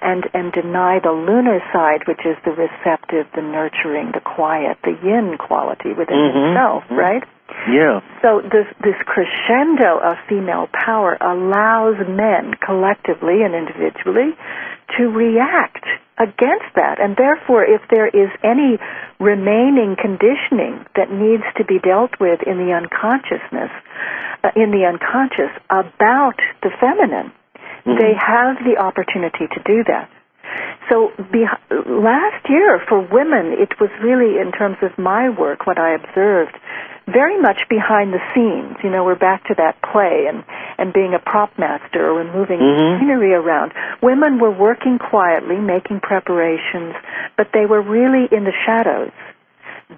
and deny the lunar side, which is the receptive, the nurturing, the quiet, the yin quality within himself, right? Yeah. So this crescendo of female power allows men collectively and individually to react against that. And therefore, if there is any remaining conditioning that needs to be dealt with in the unconsciousness, in the unconscious about the feminine, they have the opportunity to do that. So last year for women, it was really, in terms of my work, what I observed, very much behind the scenes. You know, we're back to that play and being a prop master or moving scenery around. Women were working quietly, making preparations, but they were really in the shadows.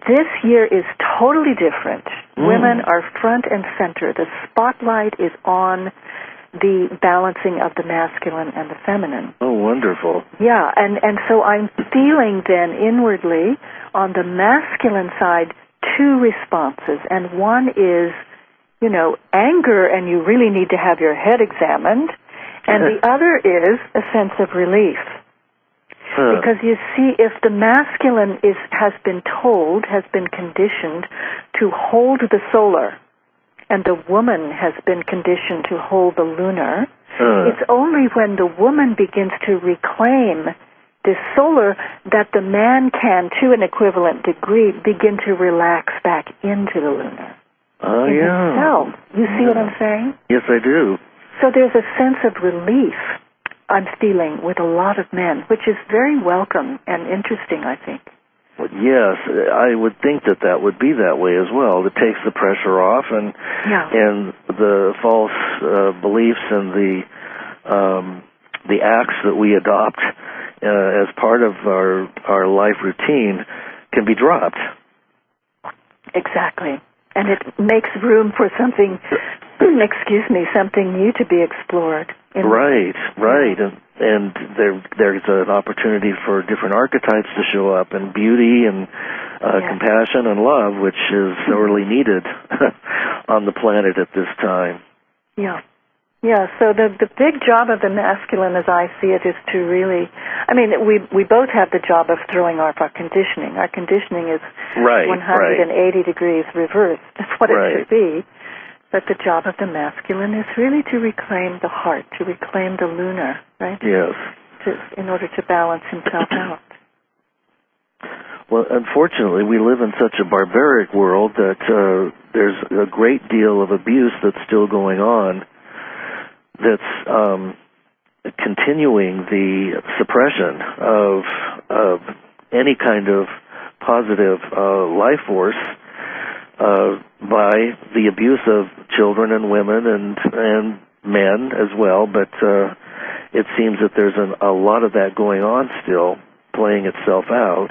This year is totally different. Women are front and center. The spotlight is on the balancing of the masculine and the feminine. Oh, wonderful. Yeah, and so I'm feeling then inwardly on the masculine side two responses, and one is, you know, anger, and you really need to have your head examined, and the other is a sense of relief. Because you see, if the masculine has been conditioned to hold the solar, and the woman has been conditioned to hold the lunar, it's only when the woman begins to reclaim this solar that the man can, to an equivalent degree, begin to relax back into the lunar. Oh, yeah. Himself. You see what I'm saying? Yes, I do. So there's a sense of relief I'm feeling with a lot of men, which is very welcome and interesting, I think. Well, yes, I would think that would be that way as well. It takes the pressure off, and the false beliefs and the acts that we adopt as part of our life routine can be dropped. Exactly. And it makes room for something, something new to be explored. Right. And there's an opportunity for different archetypes to show up, and beauty and compassion and love, which is sorely needed on the planet at this time. Yeah. Yeah, so the big job of the masculine, as I see it, is to really, I mean, we both have the job of throwing off our conditioning. Our conditioning is 180 degrees reversed. That's what it should be. But the job of the masculine is really to reclaim the heart, to reclaim the lunar, right? Yes. In order to balance himself out. Well, unfortunately, we live in such a barbaric world that there's a great deal of abuse that's still going on, that's continuing the suppression of any kind of positive life force by the abuse of children and women and men as well. But it seems that there's a lot of that going on still, playing itself out.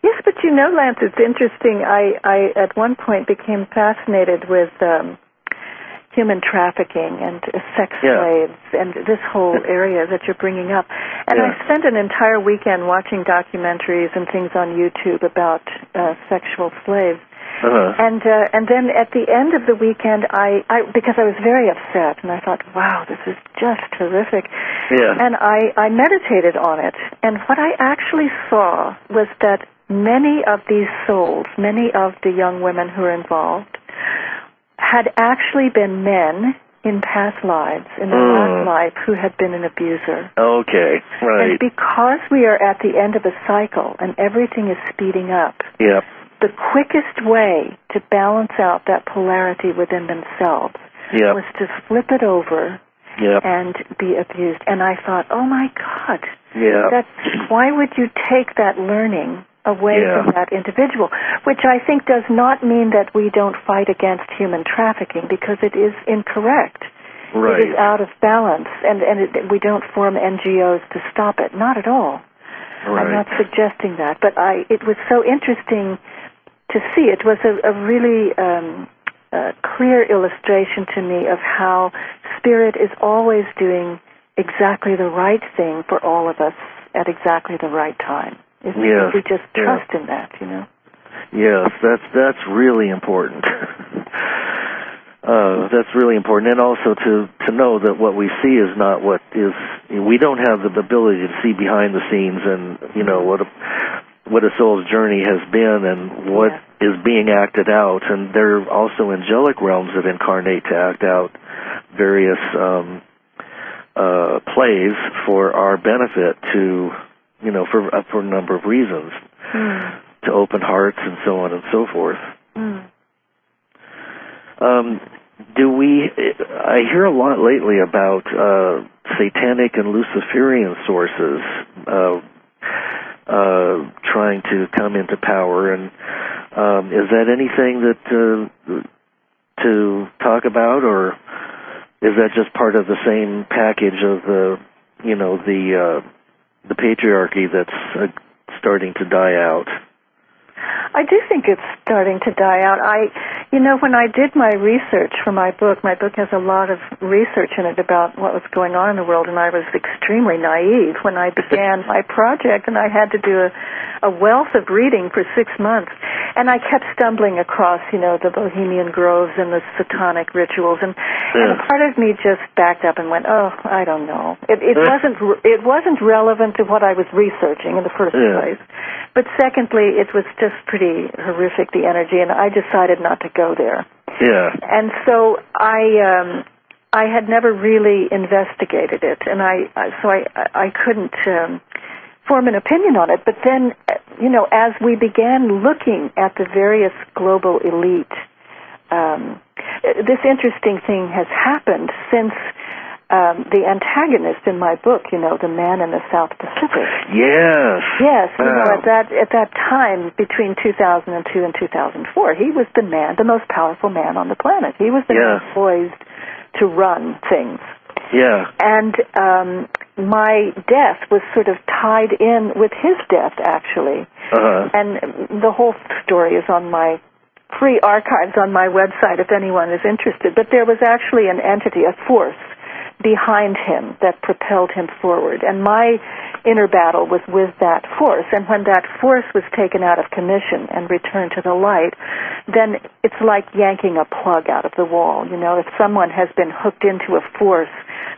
Yes, but you know, Lance, it's interesting. I at one point became fascinated with human trafficking and sex slaves and this whole area that you're bringing up. And I spent an entire weekend watching documentaries and things on YouTube about sexual slaves. And then at the end of the weekend, I because I was very upset, and I thought, wow, this is just terrific. Yeah. And I meditated on it. And what I actually saw was that many of these souls, many of the young women who are involved, had actually been men in past lives, in their last life, who had been an abuser. Okay, right. And because we are at the end of a cycle and everything is speeding up, the quickest way to balance out that polarity within themselves was to flip it over and be abused. And I thought, oh my God, why would you take that learning away from that individual, which I think does not mean that we don't fight against human trafficking, because it is incorrect. Right. It is out of balance, and we don't form NGOs to stop it. Not at all. Right. I'm not suggesting that, but it was so interesting to see. It was a really clear illustration to me of how Spirit is always doing exactly the right thing for all of us at exactly the right time. We just trust in that, you know. Yes, that's really important. That's really important, and also to know that what we see is not what is. We don't have the ability to see behind the scenes, and what a soul's journey has been, and what is being acted out. And there are also angelic realms that incarnate to act out various plays for our benefit, to for a number of reasons, to open hearts and so on and so forth. I hear a lot lately about satanic and Luciferian sources trying to come into power, and is that anything that to talk about, or is that just part of the same package of the patriarchy that's starting to die out? I do think it's starting to die out. When I did my research for my book has a lot of research in it about what was going on in the world, and I was extremely naive when I began my project, and I had to do a wealth of reading for 6 months. And I kept stumbling across, the Bohemian Groves and the satanic rituals, and a part of me just backed up and went, oh, I don't know. It wasn't relevant to what I was researching in the first place. But secondly, it was just pretty horrific, the energy, and I decided not to go there. Yeah. And so I had never really investigated it, and I couldn't form an opinion on it. But then, as we began looking at the various global elite, this interesting thing has happened since the antagonist in my book, the man in the South Pacific. Yes. Yes, at that time, between 2002 and 2004, he was the most powerful man on the planet. He was the man poised to run things. Yeah. And my death was sort of tied in with his death, actually. And the whole story is on my free archives on my website if anyone is interested. But there was actually an entity, a force, behind him that propelled him forward. And my inner battle was with that force. And when that force was taken out of commission and returned to the light, then it's like yanking a plug out of the wall. If someone has been hooked into a force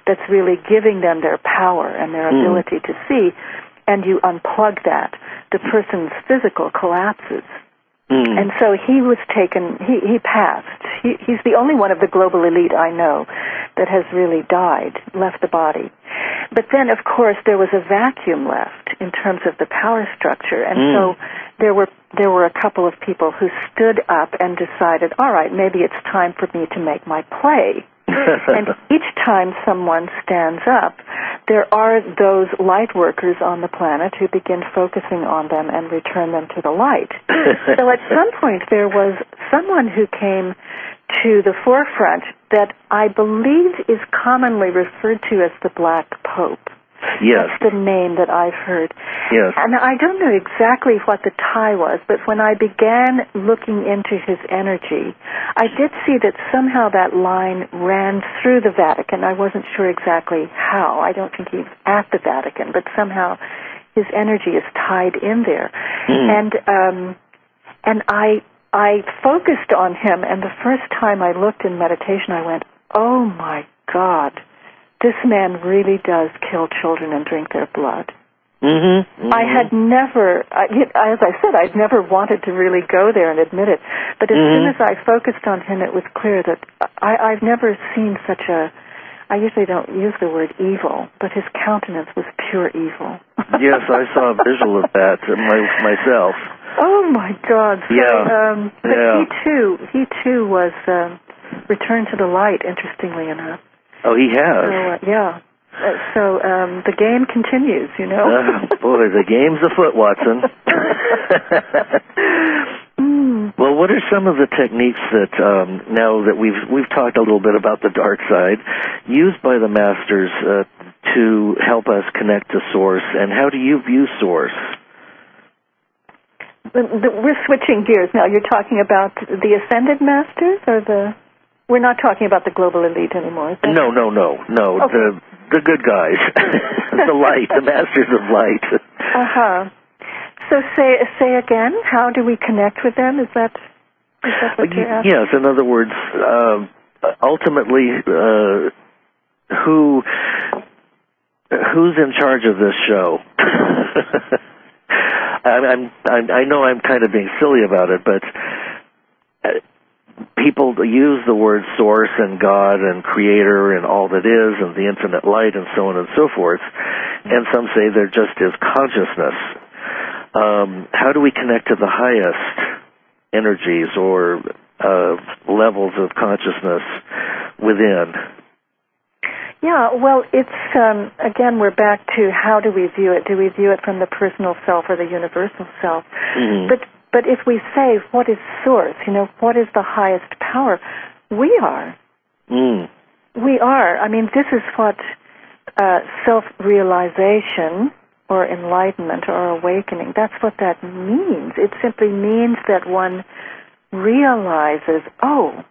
that's really giving them their power and their ability to see, and you unplug that, the person's physical collapses. And so he was taken, he passed. He's the only one of the global elite I know that has really died, left the body. But then, of course, there was a vacuum left in terms of the power structure. And so there were a couple of people who stood up and decided, all right, maybe it's time for me to make my play. And each time someone stands up, there are those light workers on the planet who begin focusing on them and return them to the light. So at some point there was someone who came to the forefront that I believe is commonly referred to as the Black Pope. Yes. That's the name that I've heard. Yes. And I don't know exactly what the tie was, but when I began looking into his energy, I did see that somehow that line ran through the Vatican. I wasn't sure exactly how. I don't think he was at the Vatican, but somehow his energy is tied in there. And I focused on him, and the first time I looked in meditation, I went, oh my God, this man really does kill children and drink their blood. I had never, as I said, I'd never wanted to really go there and admit it. But as soon as I focused on him, it was clear that I've never seen such I usually don't use the word evil, but his countenance was pure evil. Yes, I saw a visual of that myself. Oh my God! So, yeah. But he too was returned to the light. Interestingly enough. Oh, he has. So, So the game continues, Boy, the game's afoot, Watson. Well, what are some of the techniques that now that we've talked a little bit about the dark side, used by the masters to help us connect to Source, and how do you view Source? We're switching gears now. You're talking about the Ascended Masters, or we're not talking about the global elite anymore. No. Okay. The good guys, the light, the masters of light. So say again. How do we connect with them? Is that what you're asking? Yes. In other words, ultimately, who's in charge of this show? I know I'm kind of being silly about it, but people use the word source and God and creator and all that is and the infinite light and so on and so forth, and some say there just is consciousness. How do we connect to the highest energies or levels of consciousness within? Yeah, well, it's, again, we're back to how do we view it? Do we view it from the personal self or the universal self? Mm-hmm. But if we say, what is source? What is the highest power? We are. Mm. We are. I mean, this is what self-realization or enlightenment or awakening, that's what that means. It simply means that one realizes, oh,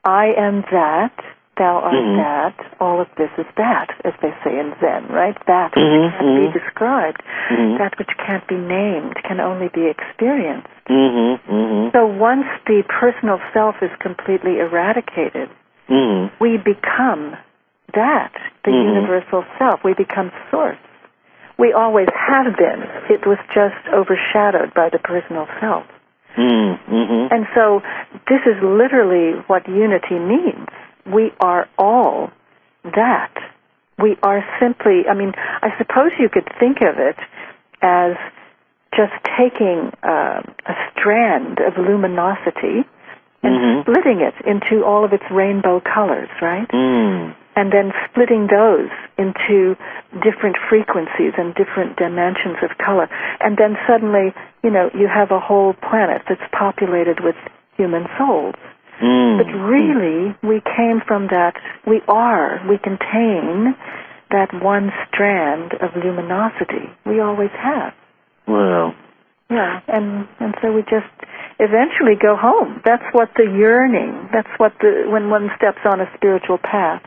I am that, thou art that, all of this is that, as they say in Zen, right? That which can't be described, that which can't be named, can only be experienced. So once the personal self is completely eradicated, we become that, the universal self. We become source. We always have been. It was just overshadowed by the personal self. And so this is literally what unity means. We are all that. We are simply, I suppose you could think of it as just taking a strand of luminosity and splitting it into all of its rainbow colors, right? And then splitting those into different frequencies and different dimensions of color. And then suddenly, you have a whole planet that's populated with human souls. But really, we came from that, we contain that one strand of luminosity. We always have. Wow. Yeah, and so we just eventually go home. That's what the yearning, when one steps on a spiritual path,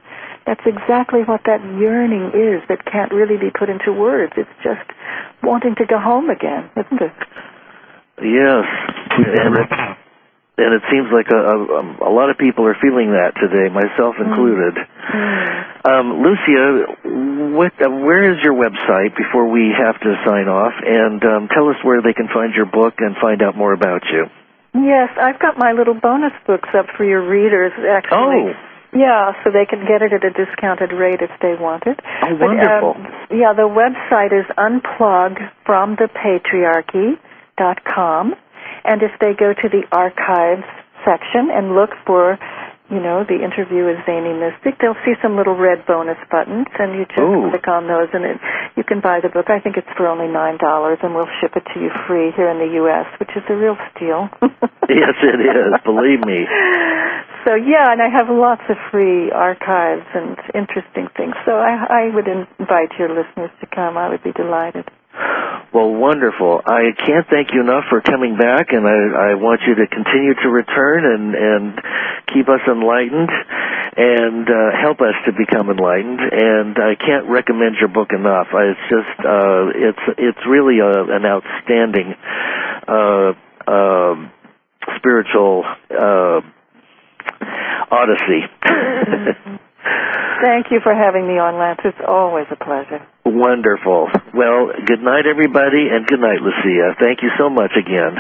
that's exactly what that yearning is that can't really be put into words. It's just wanting to go home again, isn't it? Yes. And it seems like a lot of people are feeling that today, myself included. Lucia, where is your website before we have to sign off? And tell us where they can find your book and find out more about you. Yes, I've got my little bonus books up for your readers, actually. Oh. Yeah, so they can get it at a discounted rate if they want it. Oh, wonderful. But, the website is unpluggedfromthepatriarchy.com. And if they go to the archives section and look for, the interview with Zany Mystic, they'll see some little red bonus buttons, and you just click on those, and you can buy the book. I think it's for only $9, and we'll ship it to you free here in the U.S., which is a real steal. Yes, it is. Believe me. So, and I have lots of free archives and interesting things. So I would invite your listeners to come. I would be delighted. Well, wonderful. I can't thank you enough for coming back, and I want you to continue to return and keep us enlightened and help us to become enlightened. And I can't recommend your book enough. It's just it's really an outstanding spiritual odyssey. Thank you for having me on, Lance. It's always a pleasure. Wonderful. Well, good night, everybody, and good night, Lucia. Thank you so much again.